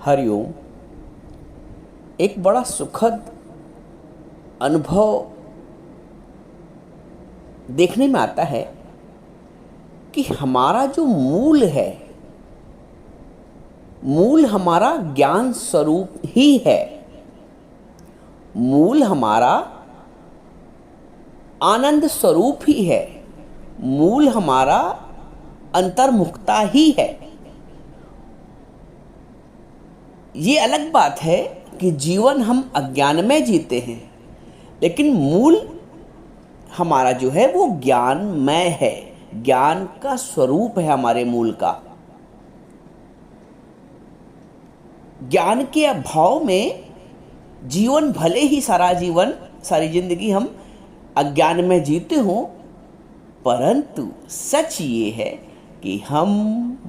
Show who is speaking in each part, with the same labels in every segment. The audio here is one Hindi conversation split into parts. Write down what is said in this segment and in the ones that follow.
Speaker 1: हरिओम। एक बड़ा सुखद अनुभव देखने में आता है कि हमारा जो मूल है, मूल हमारा ज्ञान स्वरूप ही है। मूल हमारा आनंद स्वरूप ही है। मूल हमारा अंतर्मुखता ही है। ये अलग बात है कि जीवन हम अज्ञान में जीते हैं, लेकिन मूल हमारा जो है वो ज्ञानमय है। ज्ञान का स्वरूप है हमारे मूल का। ज्ञान के अभाव में जीवन, भले ही सारी जिंदगी हम अज्ञान में जीते हों, परंतु सच ये है कि हम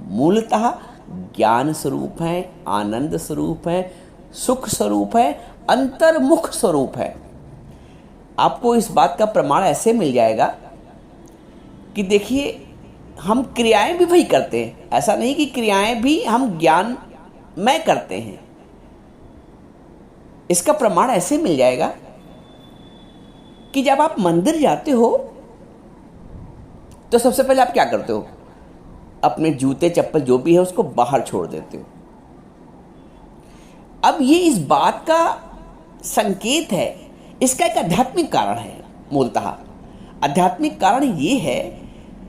Speaker 1: मूलतः ज्ञान स्वरूप हैं, आनंद स्वरूप हैं, सुख स्वरूप है, अंतर्मुख स्वरूप है। आपको इस बात का प्रमाण ऐसे मिल जाएगा कि देखिए, हम क्रियाएं भी वही करते हैं। ऐसा नहीं कि क्रियाएं भी हम ज्ञान में करते हैं। इसका प्रमाण ऐसे मिल जाएगा कि जब आप मंदिर जाते हो तो सबसे पहले आप क्या करते हो? अपने जूते चप्पल जो भी है उसको बाहर छोड़ देते हो। अब ये इस बात का संकेत है, इसका एक आध्यात्मिक कारण है। मूलतः आध्यात्मिक कारण ये है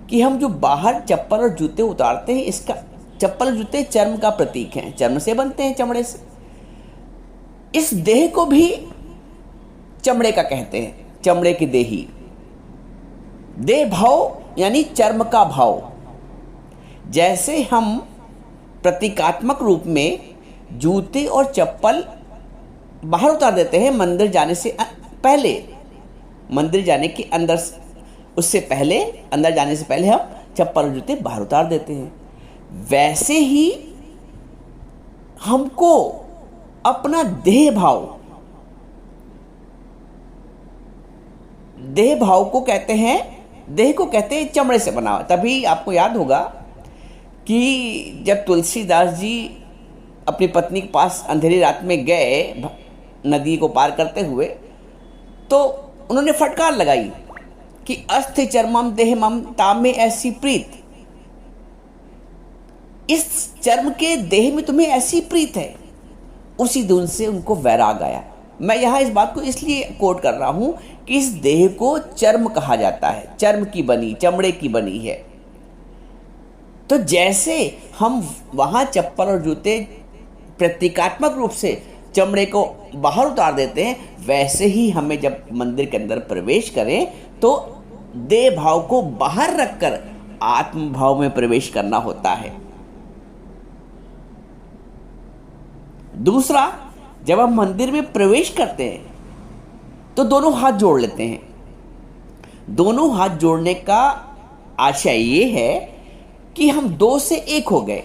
Speaker 1: कि हम जो बाहर चप्पल और जूते उतारते हैं, इसका चप्पल और जूते चर्म का प्रतीक हैं। चर्म से बनते हैं, चमड़े से। इस देह को भी चमड़े का कहते हैं, चमड़े की देही। देह भाव यानी चर्म का भाव। जैसे हम प्रतीकात्मक रूप में जूते और चप्पल बाहर उतार देते हैं मंदिर जाने से पहले, मंदिर जाने के अंदर, उससे पहले, अंदर जाने से पहले हम चप्पल और जूते बाहर उतार देते हैं, वैसे ही हमको अपना देह भाव को कहते हैं, देह को कहते हैं चमड़े से बना हुआ। तभी आपको याद होगा कि जब तुलसीदास जी अपनी पत्नी के पास अंधेरी रात में गए नदी को पार करते हुए, तो उन्होंने फटकार लगाई कि अस्थ चर्मम देह मम ताम में ऐसी प्रीत। इस चर्म के देह में तुम्हें ऐसी प्रीत है। उसी दिन से उनको वैराग आया। मैं यहाँ इस बात को इसलिए कोट कर रहा हूँ कि इस देह को चर्म कहा जाता है, चर्म की बनी, चमड़े की बनी है। तो जैसे हम वहाँ चप्पल और जूते प्रतीकात्मक रूप से चमड़े को बाहर उतार देते हैं, वैसे ही हमें जब मंदिर के अंदर प्रवेश करें तो देह भाव को बाहर रखकर आत्म भाव में प्रवेश करना होता है। दूसरा, जब हम मंदिर में प्रवेश करते हैं तो दोनों हाथ जोड़ लेते हैं। दोनों हाथ जोड़ने का आशय ये है कि हम दो से एक हो गए।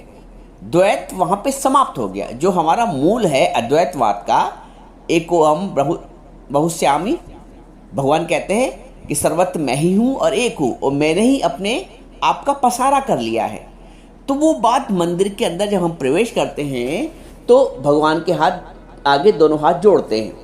Speaker 1: द्वैत वहां पे समाप्त हो गया। जो हमारा मूल है अद्वैतवाद का, एको हम बहुश्यामी, भगवान कहते हैं कि सर्वत्र मैं ही हूं और एक हूं, और मैंने ही अपने आप का पसारा कर लिया है। तो वो बात मंदिर के अंदर जब हम प्रवेश करते हैं तो भगवान के हाथ आगे दोनों हाथ जोड़ते हैं।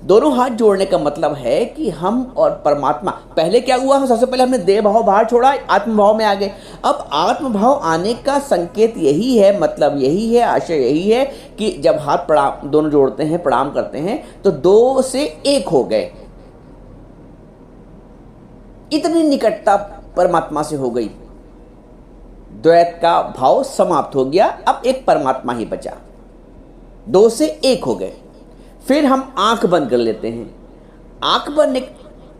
Speaker 1: दोनों हाथ जोड़ने का मतलब है कि हम और परमात्मा, पहले क्या हुआ, सबसे पहले हमने देह भाव बाहर छोड़ा, आत्मभाव में आ गए। अब आत्मभाव आने का संकेत यही है, मतलब यही है, आशय यही है कि जब हाथ प्रणाम दोनों जोड़ते हैं, प्रणाम करते हैं, तो दो से एक हो गए। इतनी निकटता परमात्मा से हो गई, द्वैत का भाव समाप्त हो गया। अब एक परमात्मा ही बचा, दो से एक हो गए। फिर हम आंख बंद कर लेते हैं। आंख बंद,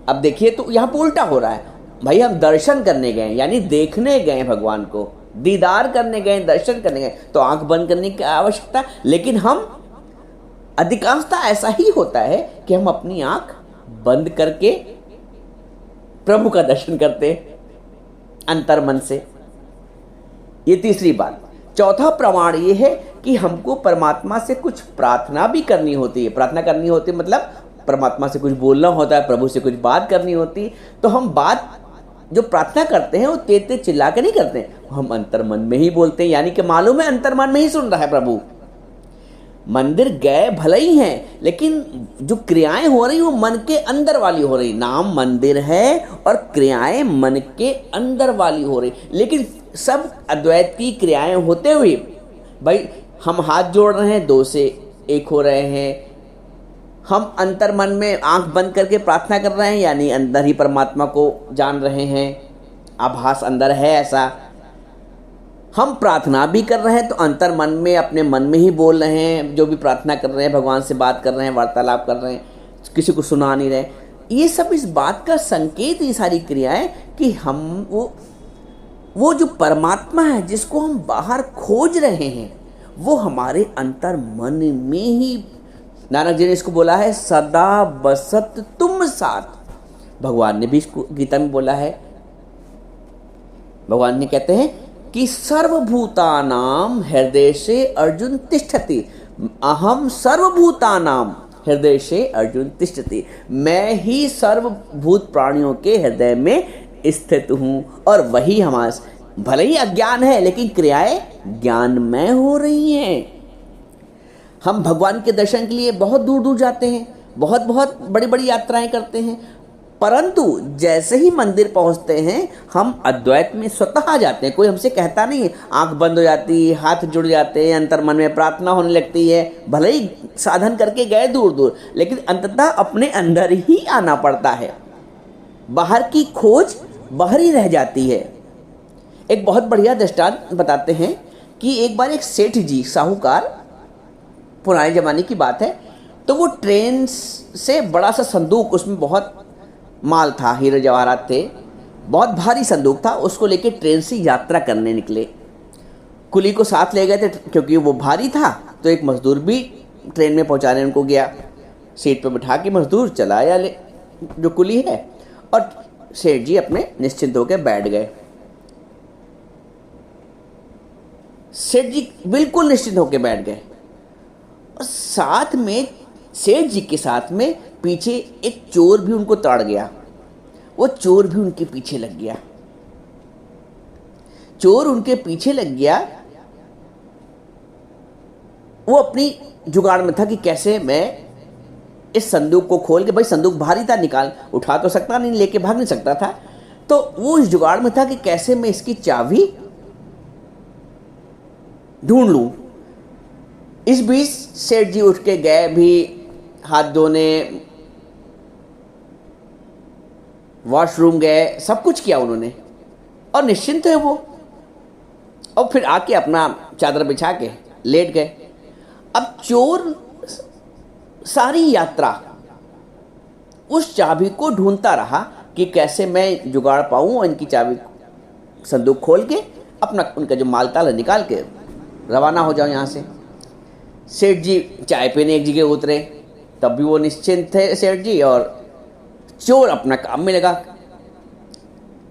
Speaker 1: अब देखिए तो यहां पर उल्टा हो रहा है। भाई, हम दर्शन करने गए, यानी देखने गए भगवान को, दीदार करने गए, दर्शन करने गए, तो आंख बंद करने की आवश्यकता। लेकिन हम अधिकांशतः ऐसा ही होता है कि हम अपनी आंख बंद करके प्रभु का दर्शन करते हैं अंतर्मन से। ये तीसरी बात। चौथा प्रमाण ये है कि हमको परमात्मा से कुछ प्रार्थना भी करनी होती है। प्रार्थना करनी होती है मतलब परमात्मा से कुछ बोलना होता है, प्रभु से कुछ बात करनी होती है। तो हम बात जो प्रार्थना करते हैं वो तेज तेज चिल्ला के नहीं करते हैं, हम अंतर्मन में ही बोलते हैं। यानी कि मालूम है अंतर्मन में ही सुन रहा है प्रभु। मंदिर गए भले ही हैं, लेकिन जो क्रियाएं हो रही वो मन के अंदर वाली हो रही। नाम मंदिर है और क्रियाएं मन के अंदर वाली हो रही, लेकिन सब अद्वैत की क्रियाएं होते हुए भाई हम हाथ जोड़ रहे हैं, दो से एक हो रहे हैं। हम अंतर मन में आंख बंद करके प्रार्थना कर रहे हैं, यानी अंदर ही परमात्मा को जान रहे हैं, आभास अंदर है ऐसा। हम प्रार्थना भी कर रहे हैं तो अंतर मन में अपने मन में ही बोल रहे हैं, जो भी प्रार्थना कर रहे हैं, भगवान से बात कर रहे हैं, वार्तालाप कर रहे हैं, किसी को सुना नहीं रहे। ये सब इस बात का संकेत, ये सारी क्रियाएं कि हम वो जो परमात्मा है जिसको हम बाहर खोज रहे हैं वो हमारे अंतर मन में ही, नानक जी ने इसको बोला है सदा बसत तुम साथ। भगवान ने भी इसको गीता में बोला है। भगवान ने कहते हैं कि सर्वभूतानाम हृदय से अर्जुन तिष्ठति, अहम सर्वभूतानाम हृदय से अर्जुन तिष्ठति। मैं ही सर्वभूत प्राणियों के हृदय में स्थित हूँ। और वही हमारे भले ही अज्ञान है लेकिन क्रियाएं ज्ञानमय हो रही हैं। हम भगवान के दर्शन के लिए बहुत दूर दूर जाते हैं, बहुत बहुत बड़ी बड़ी यात्राएं करते हैं, परंतु जैसे ही मंदिर पहुंचते हैं हम अद्वैत में स्वतः आ जाते हैं। कोई हमसे कहता नहीं है, आंख बंद हो जाती, हाथ जुड़ जाते हैं, अंतर मन में प्रार्थना होने लगती है। भले ही साधन करके गए दूर दूर, लेकिन अंततः अपने अंदर ही आना पड़ता है। बाहर की खोज बाहर ही रह जाती है। एक बहुत बढ़िया दृष्टांत बताते हैं कि एक बार एक सेठ जी, साहूकार, पुराने ज़माने की बात है, तो वो ट्रेन से बड़ा सा संदूक, उसमें बहुत माल था, हीरे जवाहरात थे, बहुत भारी संदूक था, उसको लेके ट्रेन से यात्रा करने निकले। कुली को साथ ले गए थे क्योंकि वो भारी था, तो एक मजदूर भी ट्रेन में पहुंचाने उनको गया। सीट पर बिठा के मजदूर चलाया ले जो कुली है, और सेठ जी अपने निश्चिंत होकर बैठ गए। सेठ जी बिल्कुल निश्चिंत होकर बैठ गए, और साथ में सेठ जी के साथ में पीछे एक चोर भी उनको ताड़ गया। वो चोर भी उनके पीछे लग गया। चोर उनके पीछे लग गया। वो अपनी जुगाड़ में था कि कैसे मैं इस संदूक को खोल के, भाई संदूक भारी था, निकाल उठा तो सकता नहीं, लेके भाग नहीं सकता था, तो वो इस जुगाड़ में था कि कैसे मैं इसकी चाबी ढूंढ लूं। इस बीच सेठ जी उठ के गए भी हाथ धोने, वॉशरूम गए, सब कुछ किया उन्होंने, और निश्चिंत है वो। और फिर आके अपना चादर बिछा के लेट गए। अब चोर सारी यात्रा उस चाबी को ढूंढता रहा कि कैसे मैं जुगाड़ पाऊं और इनकी चाबी, संदूक खोल के अपना उनका जो माल ताल निकाल के रवाना हो जाऊं यहाँ से। सेठ जी चाय पीने एक जगह उतरे, तब भी वो निश्चिंत थे सेठ जी, और चोर अपना काम में लगा।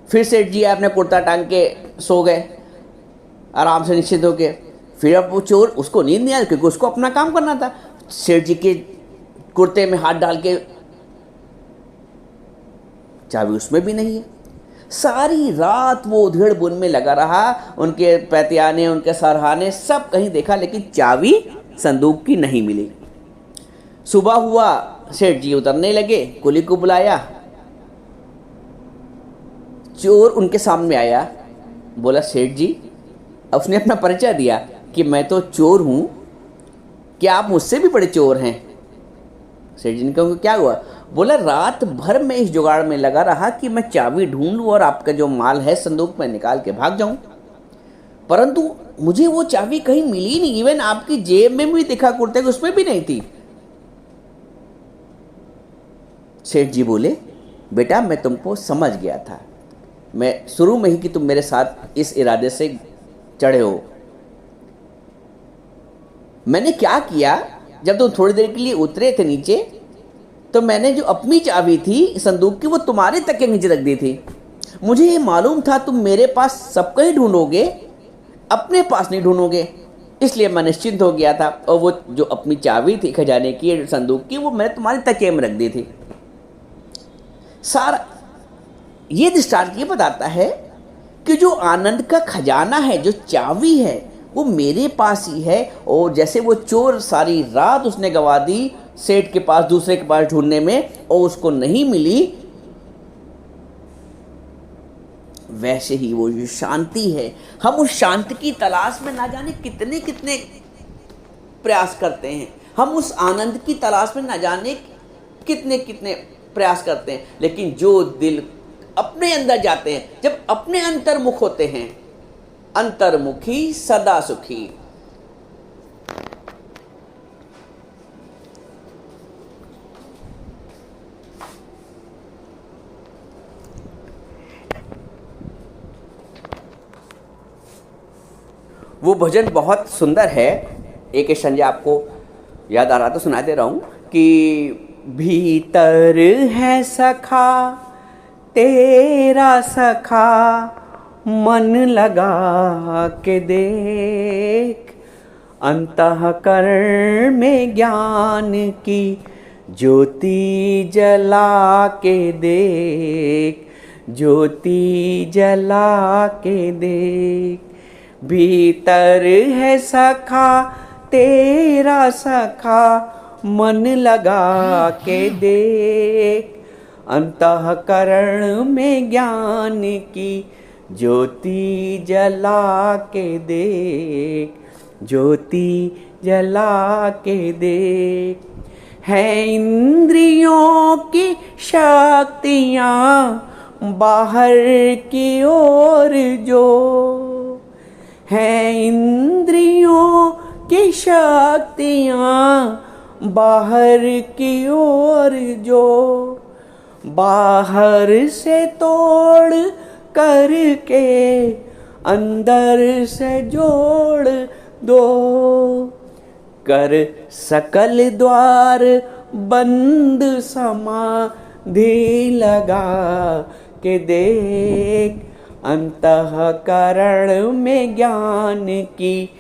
Speaker 1: फिर सेठ जी अपने कुर्ता टांग के सो गए आराम से निश्चिंत होके। फिर अब वो चोर, उसको नींद नहीं आई क्योंकि उसको अपना काम करना था। सेठ जी के कुर्ते में हाथ डाल के, चाबी उसमें भी नहीं है। सारी रात वो उधेड़ बुन में लगा रहा, उनके पैतियाने, उनके सरहाने सब कहीं देखा, लेकिन चाबी संदूक की नहीं मिली। सुबह हुआ, सेठ जी उतरने लगे, कुली को बुलाया। चोर उनके सामने आया, बोला सेठ जी, उसने अपना परिचय दिया कि मैं तो चोर हूं, क्या आप मुझसे भी बड़े चोर हैं? सेठ जी ने कहा क्या हुआ? बोला रात भर मैं इस जुगाड़ में लगा रहा कि मैं चाबी ढूंढ लूं और आपका जो माल है संदूक में निकाल के भाग जाऊं, परंतु मुझे वो चाबी कहीं मिली नहीं। इवन आपकी जेब में भी देखा कुर्ते के, उसमें भी नहीं थी। सेठ जी बोले बेटा मैं तुमको समझ गया था, मैं शुरू में ही कि तुम मेरे साथ इस इरादे से चढ़े हो। मैंने क्या किया, जब तुम थोड़ी देर के लिए उतरे थे नीचे, तो मैंने जो अपनी चाबी थी संदूक की वो तुम्हारे तक के नीचे रख दी थी। मुझे ये मालूम था तुम मेरे पास सबका ही ढूंढोगे, अपने पास नहीं ढूंढोगे, इसलिए मैं निश्चिंत हो गया था। और वो जो अपनी चाबी थी खजाने की, संदूक की, वो मैंने तुम्हारे तकिए में रख दी थी। सारा ये दृष्टांत ये बताता है कि जो आनंद का खजाना है, जो चाबी है, वो मेरे पास ही है। और जैसे वो चोर सारी रात उसने गवा दी सेठ के पास दूसरे के पास ढूंढने में और उसको नहीं मिली, वैसे ही वो जो शांति है, हम उस शांति की तलाश में ना जाने कितने कितने प्रयास करते हैं, हम उस आनंद की तलाश में ना जाने कितने कितने प्रयास करते हैं, लेकिन जो दिल अपने अंदर जाते हैं, जब अपने अंतर्मुख होते हैं, अंतर्मुखी सदा सुखी। वो भजन बहुत सुंदर है। एक संजय आपको याद आ रहा तो सुना दे रहा हूं कि भीतर है सखा तेरा सखा, मन लगा के देख, अंतःकरण में ज्ञान की ज्योति जला के देख, ज्योति जला के देख। भीतर है सखा तेरा सखा, मन लगा के देख, अंतःकरण में ज्ञान की ज्योति जला के देख, ज्योति जला के देख। है इंद्रियों की शक्तियाँ बाहर की ओर जो, है इंद्रियों की शक्तियाँ बाहर की ओर जो, बाहर से तोड़ करके अंदर से जोड़ दो, कर सकल द्वार बंद समाधि लगा के देख, अंतःकरण में ज्ञान की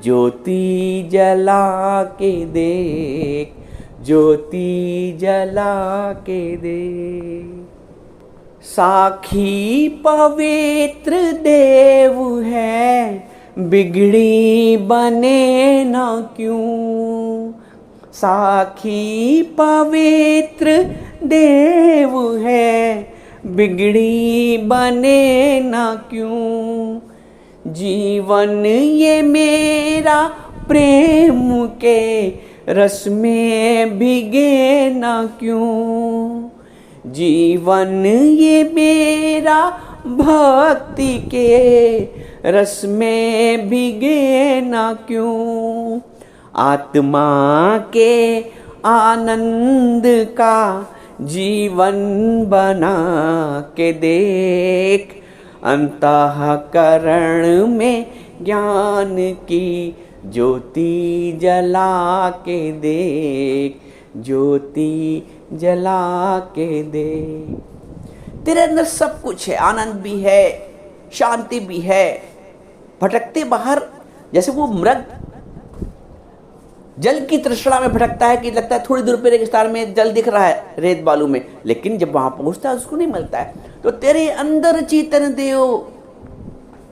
Speaker 1: ज्योति जला के देख, ज्योति जला के देख। साखी पवित्र देव है, बिगड़ी बने न क्यों, साखी पवित्र देव है, बिगड़ी बने न क्यों। जीवन ये मेरा प्रेम के रस में भीगे न क्यों, जीवन ये मेरा भक्ति के रस में भीगे न क्यों। आत्मा के आनंद का जीवन बना के देख, अंतःकरण में ज्ञान की ज्योति जला के देख, ज्योति जला के देख। तेरे अंदर सब कुछ है, आनंद भी है, शांति भी है। भटकते बाहर जैसे वो मृग जल की तृष्णा में भटकता है कि लगता है थोड़ी दूर पे रेगिस्तान में जल दिख रहा है रेत बालू में, लेकिन जब वहां पहुंचता है उसको नहीं मिलता है। तो तेरे अंदर चेतन देव,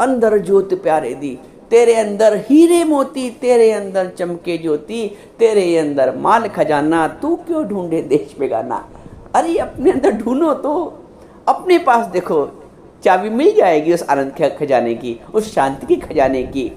Speaker 1: अंदर ज्योति प्यारे दी, तेरे अंदर हीरे मोती, तेरे अंदर चमके ज्योति, तेरे अंदर माल खजाना, तू क्यों ढूंढे देश बेगाना। अरे अपने अंदर ढूंढो तो, अपने पास देखो, चाबी मिल जाएगी उस आनंद के खजाने की, उस शांति की खजाने की।